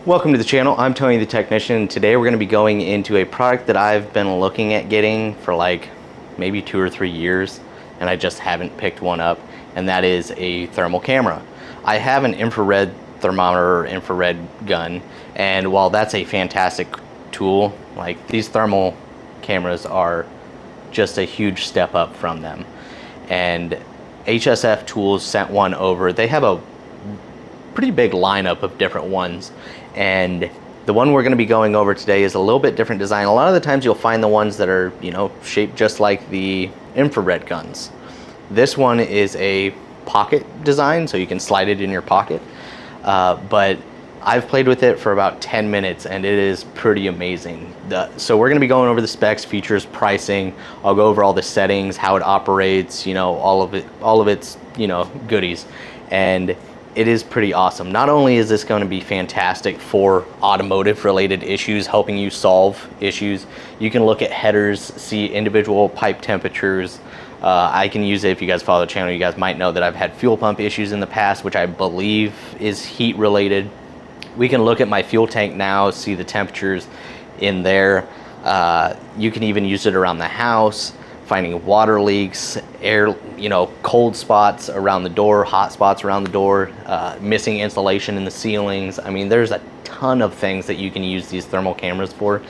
Welcome to the channel. I'm Tony the Technician. Today we're going to be going into a product that I've been looking at getting for like maybe 2 or 3 years, and I just haven't picked one up, and that is a thermal camera. I have an infrared thermometer or infrared gun, and while that's a fantastic tool, like these thermal cameras are just a huge step up from them. And HSFTools sent one over. They have a pretty big lineup of different ones, and the one we're going to be going over today is a little bit different design. A lot of the times you'll find the ones that are, you know, shaped just like the infrared guns. This one is a pocket design, so you can slide it in your pocket, but I've played with it for about 10 minutes and it is pretty amazing. So we're going to be going over the specs, features, pricing. I'll go over all the settings, how it operates, you know, all of its, you know, goodies. And it is pretty awesome. Not only is this going to be fantastic for automotive related issues, helping you solve issues, you can look at headers, see individual pipe temperatures. I can use it. If you guys follow the channel, you guys might know that I've had fuel pump issues in the past, which I believe is heat related. We can look at my fuel tank now, see the temperatures in there. You can even use it around the house, finding water leaks, air, you know, cold spots around the door, hot spots around the door, missing insulation in the ceilings. I mean, there's a ton of things that you can use these thermal cameras for,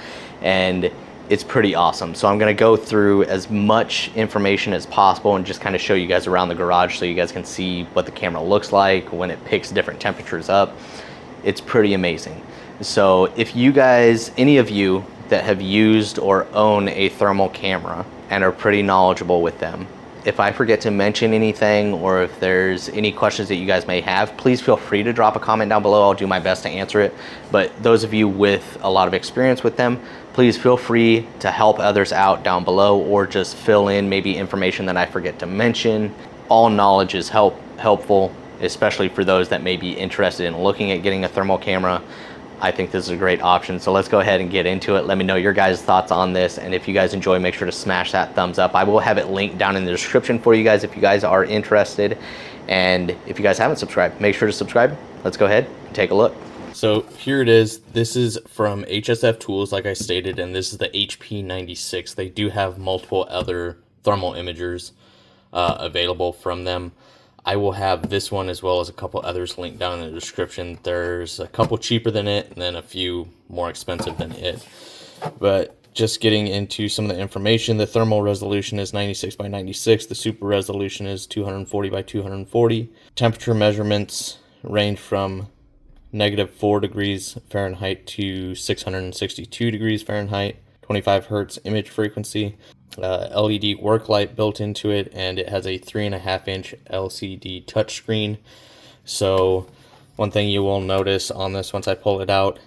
and it's pretty awesome. So I'm gonna go through as much information as possible and just kind of show you guys around the garage so you guys can see what the camera looks like when it picks different temperatures up. It's pretty amazing. So if you guys, any of you that have used or own a thermal camera and are pretty knowledgeable with them, if I forget to mention anything or if there's any questions that you guys may have, please feel free to drop a comment down below. I'll do my best to answer it. But those of you with a lot of experience with them, please feel free to help others out down below or just fill in maybe information that I forget to mention. All knowledge is helpful, especially for those that may be interested in looking at getting a thermal camera. I think this is a great option. So let's go ahead and get into it. Let me know your guys' thoughts on this. And if you guys enjoy, make sure to smash that thumbs up. I will have it linked down in the description for you guys if you guys are interested. And if you guys haven't subscribed, make sure to subscribe. Let's go ahead and take a look. So here it is. This is from HSFTools, like I stated, and this is the HP96. They do have multiple other thermal imagers available from them. I will have this one as well as a couple others linked down in the description. There's a couple cheaper than it and then a few more expensive than it. But just getting into some of the information, the thermal resolution is 96 by 96. The super resolution is 240 by 240. Temperature measurements range from -4 degrees Fahrenheit to 662 degrees Fahrenheit. 25 hertz image frequency. LED work light built into it, and it has a 3.5-inch LCD touchscreen. So one thing you will notice on this, once I pull it out,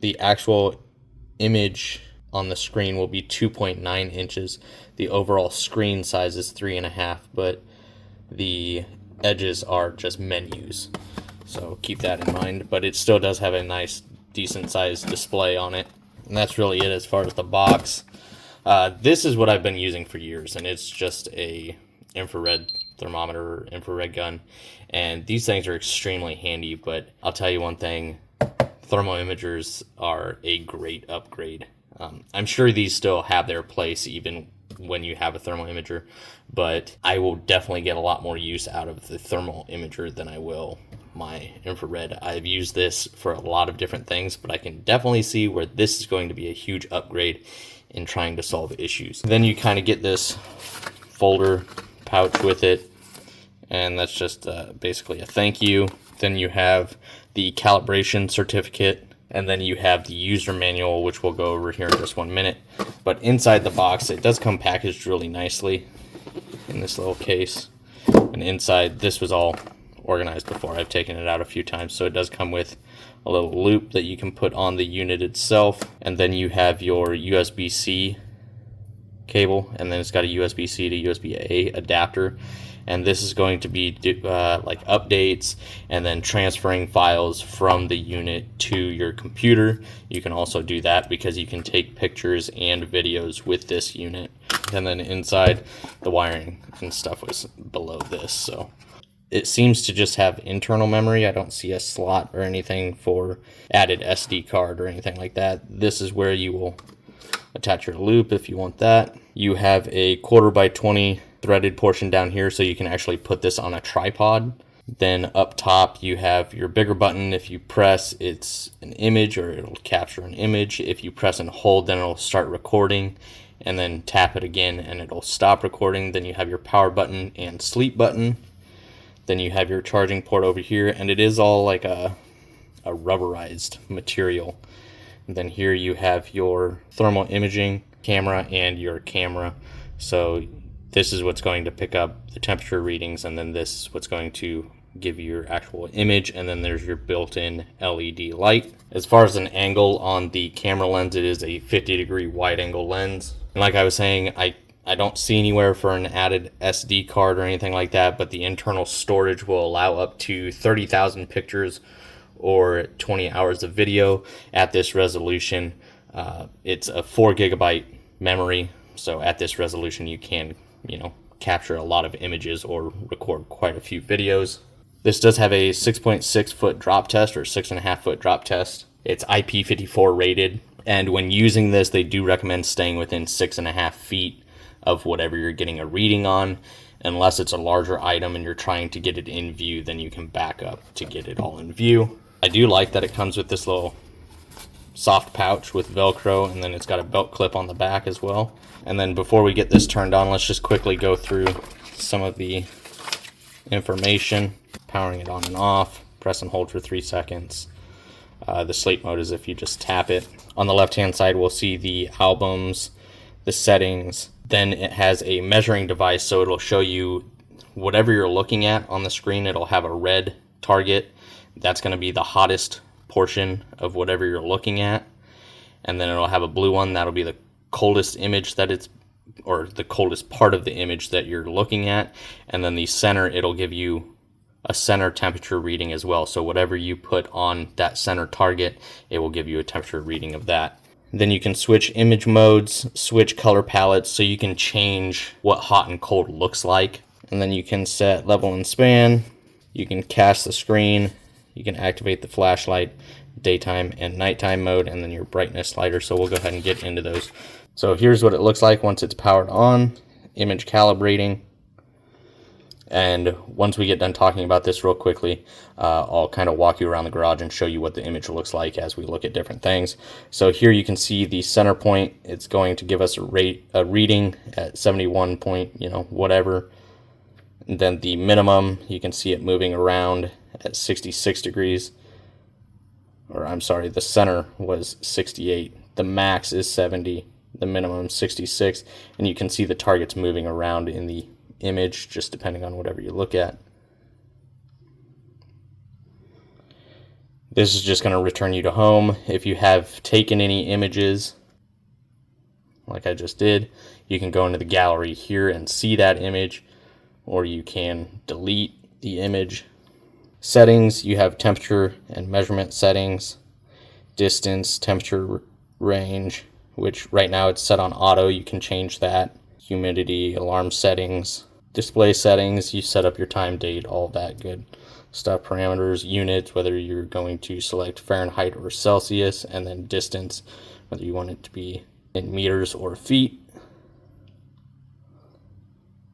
the actual image on the screen will be 2.9 inches. The overall screen size is 3.5, but the edges are just menus. So keep that in mind, but it still does have a nice, decent sized display on it. And that's really it as far as the box. This is what I've been using for years, and it's just a infrared thermometer or infrared gun. And these things are extremely handy, but I'll tell you one thing, thermal imagers are a great upgrade. I'm sure these still have their place even when you have a thermal imager, but I will definitely get a lot more use out of the thermal imager than I will my infrared. I've used this for a lot of different things, but I can definitely see where this is going to be a huge upgrade in trying to solve issues. Then you kind of get this folder pouch with it, and that's just basically a thank you. Then you have the calibration certificate, and then you have the user manual, which we'll go over here in just 1 minute. But inside the box, it does come packaged really nicely in this little case. And inside, this was all organized before. I've taken it out a few times, so it does come with a little loop that you can put on the unit itself, and then you have your USB-C cable, and then it's got a USB-C to USB-A adapter, and this is going to be like updates and then transferring files from the unit to your computer. You can also do that because you can take pictures and videos with this unit. And then inside, the wiring and stuff was below this. So It seems to just have internal memory. I don't see a slot or anything for added SD card or anything like that. This is where you will attach your loop if you want that. You have a 1/4x20 threaded portion down here, so you can actually put this on a tripod. Then up top you have your bigger button. If you press, it's an image, or it'll capture an image. If you press and hold, then it'll start recording, and then tap it again and it'll stop recording. Then you have your power button and sleep button. Then you have your charging port over here, and it is all like a rubberized material. And then here you have your thermal imaging camera and your camera. So this is what's going to pick up the temperature readings, and then this is what's going to give you your actual image, and then there's your built-in LED light. As far as an angle on the camera lens, it is a 50-degree wide angle lens. And like I was saying, I don't see anywhere for an added SD card or anything like that, but the internal storage will allow up to 30,000 pictures or 20 hours of video at this resolution. It's a 4 GB memory, so at this resolution you can, capture a lot of images or record quite a few videos. This does have a 6.6 foot drop test, or 6.5 foot drop test. It's IP54 rated, and when using this, they do recommend staying within 6.5 feet of whatever you're getting a reading on. Unless it's a larger item and you're trying to get it in view, then you can back up to get it all in view. I do like that it comes with this little soft pouch with Velcro, and then it's got a belt clip on the back as well. And then before we get this turned on, let's just quickly go through some of the information. Powering it on and off, press and hold for 3 seconds. The sleep mode is if you just tap it. On the left hand side we'll see the albums, the settings. Then it has a measuring device, so it'll show you whatever you're looking at on the screen. It'll have a red target. That's going to be the hottest portion of whatever you're looking at. And then it'll have a blue one. That'll be the coldest image that it's, or the coldest part of the image that you're looking at. And then the center, it'll give you a center temperature reading as well. So whatever you put on that center target, it will give you a temperature reading of that. Then you can switch image modes, switch color palettes, so you can change what hot and cold looks like. And then you can set level and span. You can cast the screen. You can activate the flashlight, daytime and nighttime mode, and then your brightness slider. So we'll go ahead and get into those. So here's what it looks like once it's powered on. Image calibrating. And once we get done talking about this real quickly, I'll kind of walk you around the garage and show you what the image looks like as we look at different things. So here you can see the center point. It's going to give us a reading at 71 point, whatever. And then the minimum, you can see it moving around at 66 degrees. Or I'm sorry, the center was 68. The max is 70. The minimum 66. And you can see the targets moving around in the image, just depending on whatever you look at. This is just going to return you to home. If you have taken any images, like I just did, you can go into the gallery here and see that image, or you can delete the image. Settings, you have temperature and measurement settings, distance, temperature range, which right now it's set on auto. You can change that. Humidity, alarm settings, display settings, you set up your time, date, all that good stuff. Parameters, units, whether you're going to select Fahrenheit or Celsius, and then distance, whether you want it to be in meters or feet.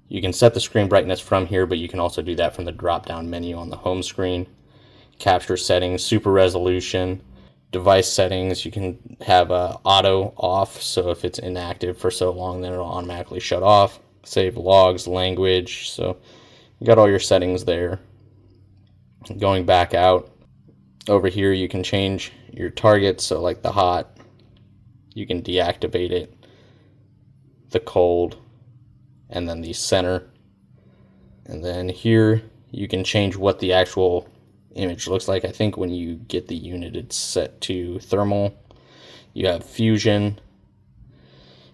You can set the screen brightness from here, but you can also do that from the drop down menu on the home screen. Capture settings, super resolution. Device settings, you can have auto off, so if it's inactive for so long, then it'll automatically shut off. Save logs, language, so you got all your settings there. Going back out, over here you can change your targets, so like the hot, you can deactivate it, the cold, and then the center. And then here you can change what the actual image looks like. I think when you get the unit, it's set to thermal. You have fusion,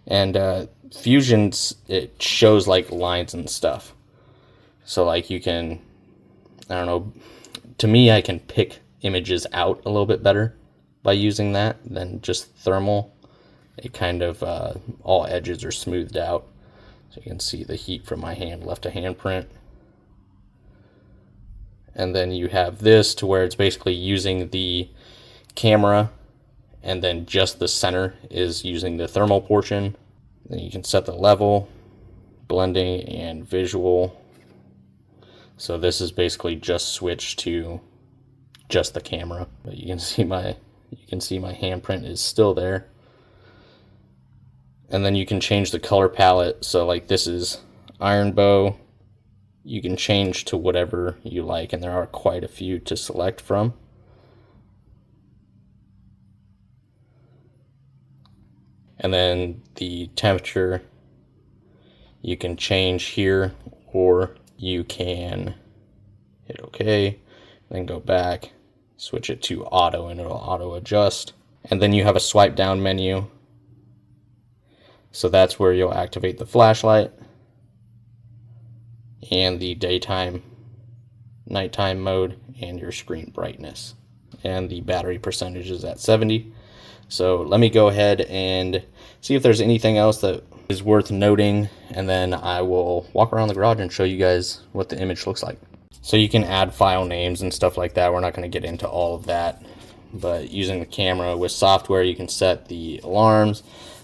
and fusion's, it shows like lines and stuff. So like you can, I don't know, to me I can pick images out a little bit better by using that than just thermal. It kind of all edges are smoothed out, so you can see the heat from my hand left a handprint. And then you have this to where it's basically using the camera, and then just the center is using the thermal portion. Then you can set the level, blending, and visual. So this is basically just switched to just the camera. But you can see my handprint is still there. And then you can change the color palette. So like this is iron bow. You can change to whatever you like, and there are quite a few to select from. And then the temperature you can change here, or you can hit OK, then go back, switch it to auto, and it'll auto adjust. And then you have a swipe down menu. So that's where you'll activate the flashlight and the daytime, nighttime mode, and your screen brightness. And the battery percentage is at 70. So let me go ahead and see if there's anything else that is worth noting, and then I will walk around the garage and show you guys what the image looks like. So you can add file names and stuff like that. We're not going to get into all of that, but using the camera with software, you can set the alarms.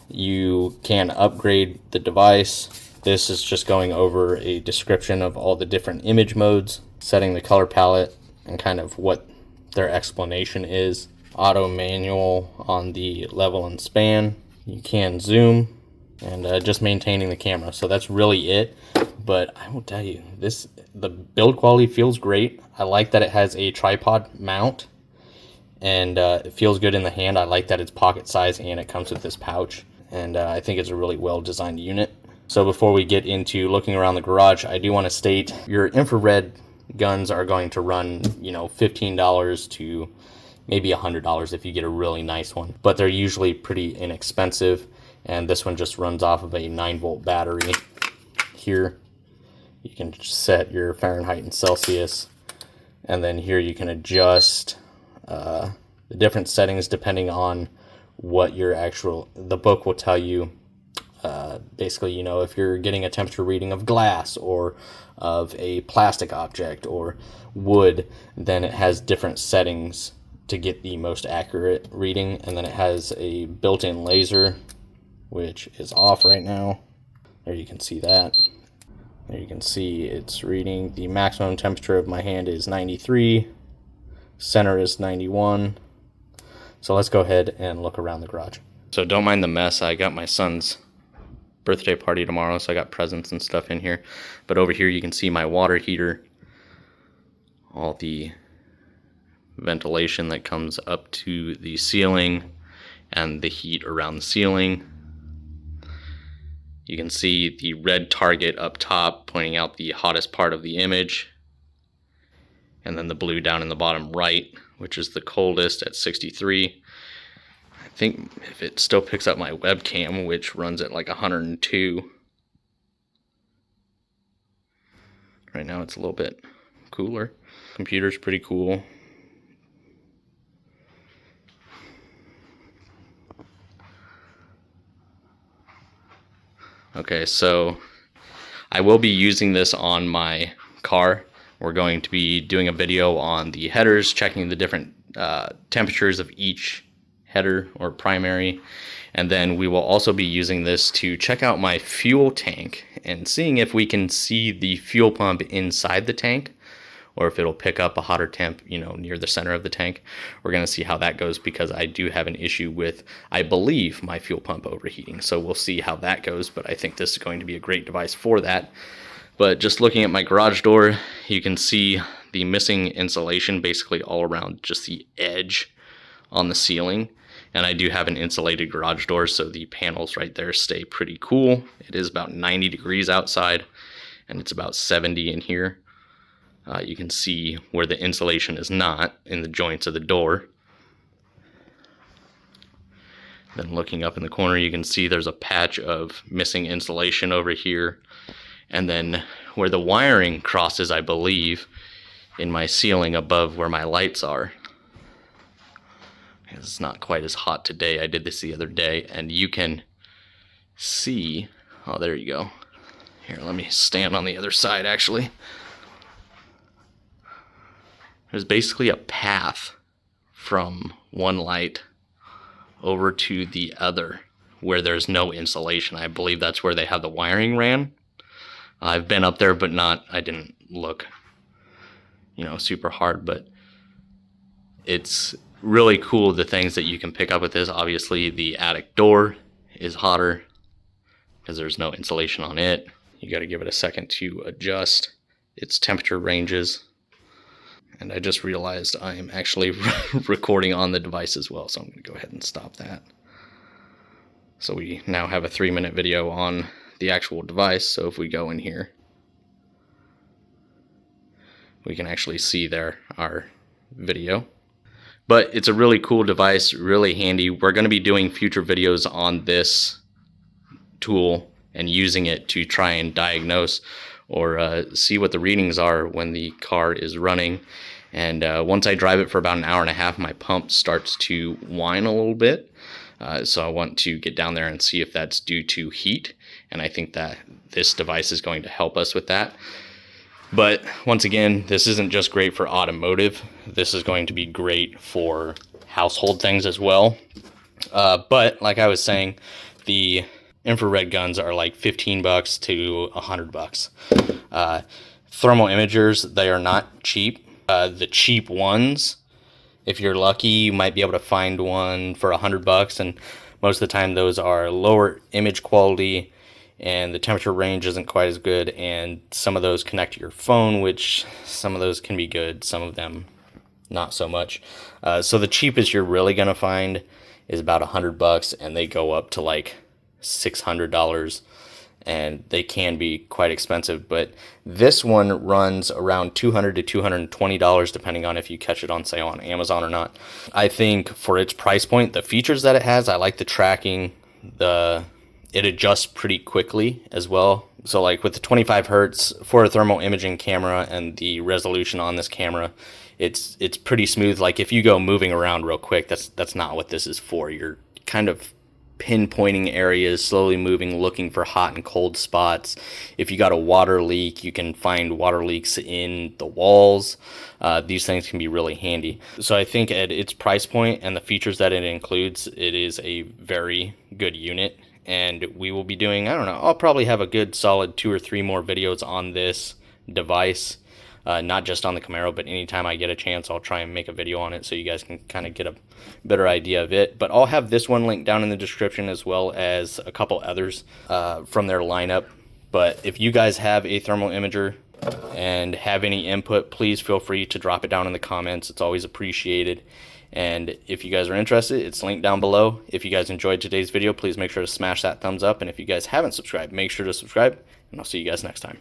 You can upgrade the device. This is just going over a description of all the different image modes, setting the color palette, and kind of what their explanation is. Auto manual on the level and span. You can zoom, and just maintaining the camera. So that's really it. But I will tell you, the build quality feels great. I like that it has a tripod mount, and it feels good in the hand. I like that it's pocket size and it comes with this pouch. And I think it's a really well designed unit. So before we get into looking around the garage, I do want to state your infrared guns are going to run, $15 to maybe $100 if you get a really nice one. But they're usually pretty inexpensive. And this one just runs off of a 9-volt battery. Here, you can set your Fahrenheit and Celsius. And then here you can adjust the different settings depending on what the book will tell you. Basically, if you're getting a temperature reading of glass or of a plastic object or wood, then it has different settings to get the most accurate reading. And then it has a built-in laser, which is off right now. There you can see that. There you can see it's reading the maximum temperature of my hand is 93. Center is 91. So let's go ahead and look around the garage. So don't mind the mess. I got my son's birthday party tomorrow, so I got presents and stuff in here. But over here you can see my water heater, all the ventilation that comes up to the ceiling, and the heat around the ceiling. You can see the red target up top pointing out the hottest part of the image, and then the blue down in the bottom right, which is the coldest at 63. I think if it still picks up my webcam, which runs at like 102. Right now it's a little bit cooler. Computer's pretty cool. Okay, so I will be using this on my car. We're going to be doing a video on the headers, checking the different temperatures of each header or primary, and then we will also be using this to check out my fuel tank and seeing if we can see the fuel pump inside the tank, or if it'll pick up a hotter temp, near the center of the tank. We're going to see how that goes, because I do have an issue with, I believe, my fuel pump overheating. So we'll see how that goes, but I think this is going to be a great device for that. But just looking at my garage door, you can see the missing insulation basically all around just the edge on the ceiling. And I do have an insulated garage door, so the panels right there stay pretty cool. It is about 90 degrees outside, and it's about 70 in here. You can see where the insulation is not in the joints of the door. Then looking up in the corner, you can see there's a patch of missing insulation over here. And then where the wiring crosses, I believe, in my ceiling above where my lights are. It's not quite as hot today. I did this the other day, and you can see, oh, there you go. Here, let me stand on the other side, actually. there's basically a path from one light over to the other where there's no insulation. I believe that's where they have the wiring ran. I've been up there, but I didn't look, super hard, but it's really cool the things that you can pick up with this. Obviously the attic door is hotter because there's no insulation on it. You got to give it a second to adjust its temperature ranges. And I just realized I am actually recording on the device as well, so I'm going to go ahead and stop that. So we now have a 3-minute video on the actual device. So if we go in here, we can actually see there our video. But it's a really cool device, really handy. We're going to be doing future videos on this tool and using it to try and diagnose or see what the readings are when the car is running. And once I drive it for about an hour and a half, my pump starts to whine a little bit. So I want to get down there and see if that's due to heat. And I think that this device is going to help us with that. But once again, this isn't just great for automotive. This is going to be great for household things as well. But like I was saying, the infrared guns are like $15 to $100. Thermal imagers, they are not cheap. The cheap ones, if you're lucky, you might be able to find one for $100, and most of the time those are lower image quality and the temperature range isn't quite as good, and some of those connect to your phone, which some of those can be good, some of them not so much. So the cheapest you're really gonna find is about $100, and they go up to like $600, and they can be quite expensive. But this one runs around $200 to $220 depending on if you catch it on sale on Amazon or not. I think for its price point, the features that it has, I like the tracking, it adjusts pretty quickly as well. So like with the 25 hertz for a thermal imaging camera and the resolution on this camera, it's pretty smooth. Like if you go moving around real quick, that's not what this is for. You're kind of pinpointing areas, slowly moving, looking for hot and cold spots. If you got a water leak, you can find water leaks in the walls. These things can be really handy. So I think at its price point and the features that it includes, it is a very good unit. And we will be doing, I don't know, I'll probably have a good solid 2 or 3 more videos on this device. Not just on the Camaro, but anytime I get a chance, I'll try and make a video on it so you guys can kind of get a better idea of it. But I'll have this one linked down in the description, as well as a couple others from their lineup. But if you guys have a thermal imager and have any input, please feel free to drop it down in the comments. It's always appreciated. And if you guys are interested, it's linked down below. If you guys enjoyed today's video, please make sure to smash that thumbs up. And if you guys haven't subscribed, make sure to subscribe. And I'll see you guys next time.